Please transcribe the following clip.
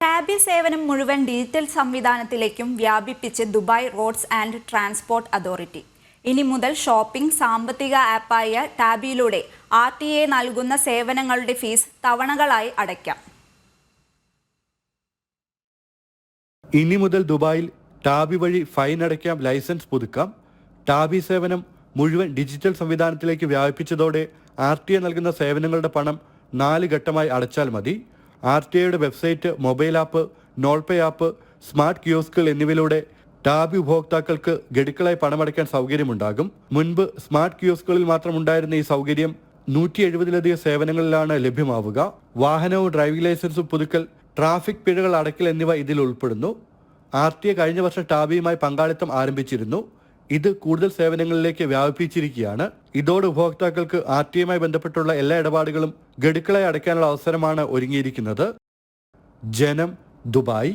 Tabby സേവനം മുഴുവൻ digital സംവിധാനത്തിലേക്കും വ്യാപിപ്പിച്ച് Dubai Roads and Transport Authority. ഇനി മുതൽ ഷോപ്പിംഗ് സാമ്പത്തിക ആപ്പായ ടാബിയിലൂടെ RTA നൽകുന്ന സേവനങ്ങളുടെ ഫീസ് തവണകളായി അടയ്ക്കാം. ഇനി മുതൽ ദുബായിൽ ടാബി വഴി ഫൈൻ അടയ്ക്കാം, ലൈസൻസ് പുതുക്കാം. ടാബി സേവനം മുഴുവൻ ഡിജിറ്റൽ സംവിധാനത്തിലേക്ക് വ്യാപിപ്പിച്ചതോടെ RTA നൽകുന്ന സേവനങ്ങളുടെ പണം 4 ഘട്ടമായി അടച്ചാൽ മതി. RTAയുടെ website, mobile app, nol Pay app, smart കിയോസ്കുകൾ എന്നിവയിലൂടെ ടാബി ഉപഭോക്താക്കൾക്ക് ഗഡുക്കളായി പണമടയ്ക്കാൻ സൗകര്യമുണ്ടാകും. മുൻപ് സ്മാർട്ട് കിയോസ്കുകളിൽ മാത്രം ഉണ്ടായിരുന്ന ഈ സൗകര്യം 170-ലധികം സേവനങ്ങളിലാണ് ലഭ്യമാവുക. വാഹനവും ഡ്രൈവിംഗ് ലൈസൻസും പുതുക്കൽ, ട്രാഫിക് പിഴകൾ അടയ്ക്കൽ എന്നിവ ഇതിൽ ഉൾപ്പെടുന്നു. RTA കഴിഞ്ഞ വർഷം ടാബിയുമായി പങ്കാളിത്തം ആരംഭിച്ചിരുന്നു. ഇത് കൂടുതൽ സേവനങ്ങളിലേക്ക് വ്യാപിപ്പിച്ചിരിക്കുകയാണ്. ഇതോടെ ഉപഭോക്താക്കൾക്ക് RTAയുമായി ബന്ധപ്പെട്ടുള്ള എല്ലാ ഇടപാടുകളും ഗഡുക്കളായി അടയ്ക്കാനുള്ള അവസരമാണ് ഒരുങ്ങിയിരിക്കുന്നത്. ജനം, ദുബായ്.